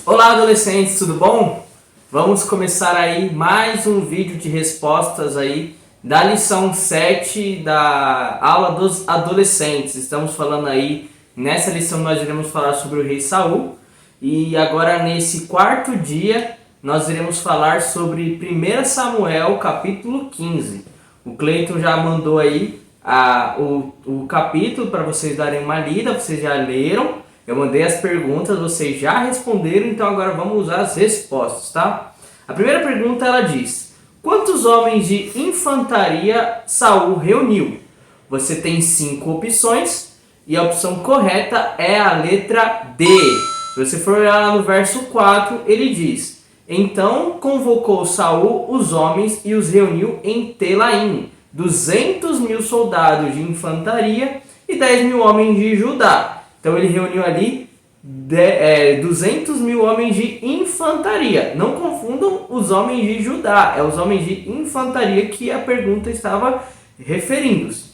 Olá, adolescentes, tudo bom? Vamos começar aí mais um vídeo de respostas aí da lição 7 da aula dos adolescentes. Estamos falando aí, nessa lição nós iremos falar sobre o rei Saul e agora nesse quarto dia nós iremos falar sobre 1 Samuel capítulo 15. O Cleiton já mandou aí o capítulo para vocês darem uma lida, vocês já leram. Eu mandei as perguntas, vocês já responderam, então agora vamos usar as respostas, tá? A primeira pergunta ela diz: quantos homens de infantaria Saul reuniu? Você tem 5 opções e a opção correta é a letra D. Se você for olhar lá no verso 4, ele diz: então convocou Saul os homens e os reuniu em Telaim, 200.000 soldados de infantaria e 10.000 homens de Judá. Então ele reuniu ali 200.000 homens de infantaria. Não confundam os homens de Judá, é os homens de infantaria que a pergunta estava referindo-se.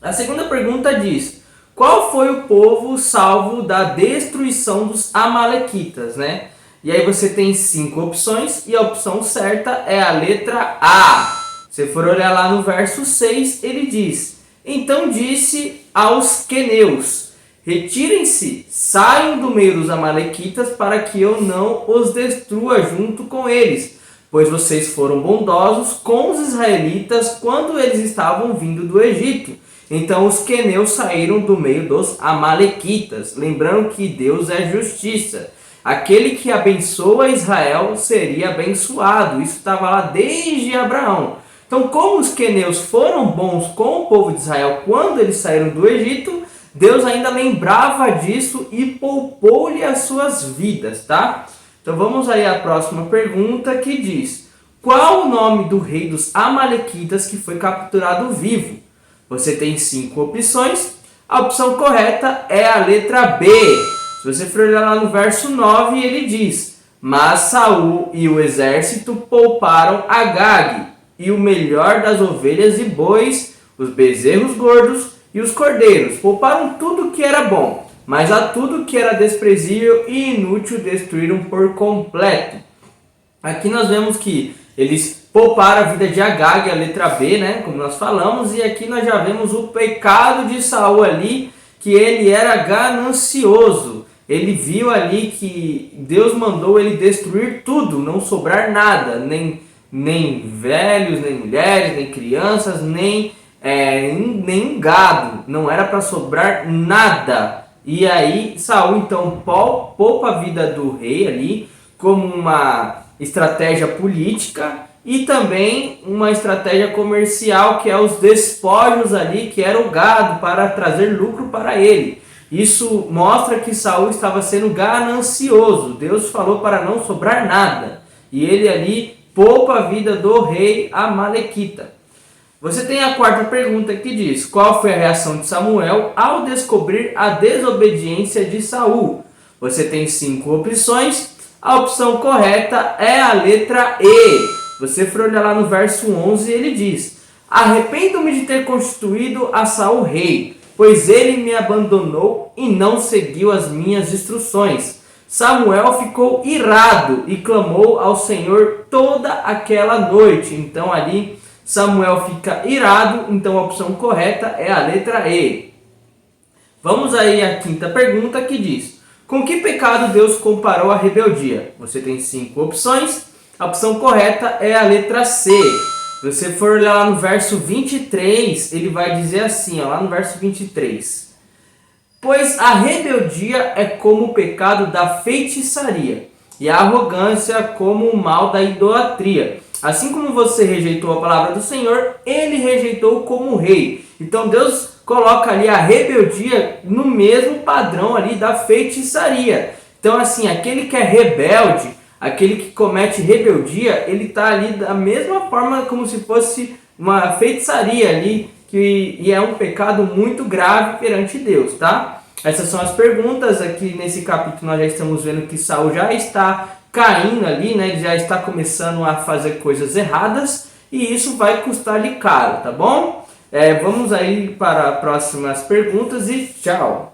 A segunda pergunta diz: qual foi o povo salvo da destruição dos amalequitas, né? E aí você tem 5 opções e a opção certa é a letra A. Se for olhar lá no verso 6, ele diz: então disse aos queneus: retirem-se, saiam do meio dos amalequitas para que eu não os destrua junto com eles, pois vocês foram bondosos com os israelitas quando eles estavam vindo do Egito. Então os queneus saíram do meio dos amalequitas. Lembrando que Deus é justiça. Aquele que abençoa Israel seria abençoado. Isso estava lá desde Abraão. Então, como os queneus foram bons com o povo de Israel quando eles saíram do Egito, Deus ainda lembrava disso e poupou-lhe as suas vidas, tá? Então vamos aí à próxima pergunta que diz: qual o nome do rei dos amalequitas que foi capturado vivo? Você tem 5 opções, a opção correta é a letra B. Se você for olhar lá no verso 9, ele diz: mas Saul e o exército pouparam Agag, e o melhor das ovelhas e bois, os bezerros gordos e os cordeiros. Pouparam tudo que era bom, mas a tudo que era desprezível e inútil destruíram por completo. Aqui nós vemos que eles pouparam a vida de Agag, a letra B, né, como nós falamos, e aqui nós já vemos o pecado de Saul ali, que ele era ganancioso. Ele viu ali que Deus mandou ele destruir tudo, não sobrar nada, nem velhos, nem mulheres, nem crianças, nem gado, não era para sobrar nada. E aí Saul então poupa a vida do rei ali como uma estratégia política e também uma estratégia comercial, que é os despojos ali, que era o gado, para trazer lucro para ele. Isso mostra que Saul estava sendo ganancioso. Deus falou para não sobrar nada e ele ali poupa a vida do rei amalequita. Você tem a quarta pergunta que diz: qual foi a reação de Samuel ao descobrir a desobediência de Saul? Você tem 5 opções, a opção correta é a letra E. Você for olhar lá no verso 11, ele diz: arrependo-me de ter constituído a Saul rei, pois ele me abandonou e não seguiu as minhas instruções. Samuel ficou irado e clamou ao Senhor toda aquela noite. Então ali Samuel fica irado, então a opção correta é a letra E. Vamos aí à quinta pergunta que diz: com que pecado Deus comparou a rebeldia? Você tem 5 opções, a opção correta é a letra C. Se você for olhar lá no verso 23, ele vai dizer assim, ó, lá no verso 23: pois a rebeldia é como o pecado da feitiçaria, e a arrogância como o mal da idolatria. Assim como você rejeitou a palavra do Senhor, ele rejeitou como rei. Então Deus coloca ali a rebeldia no mesmo padrão ali da feitiçaria. Então assim, aquele que é rebelde, aquele que comete rebeldia, ele está ali da mesma forma como se fosse uma feitiçaria ali, e é um pecado muito grave perante Deus, tá? Essas são as perguntas. Aqui nesse capítulo nós já estamos vendo que Saul já está caindo ali, né? Ele já está começando a fazer coisas erradas e isso vai custar-lhe caro, tá bom? Vamos aí para as próximas perguntas e tchau!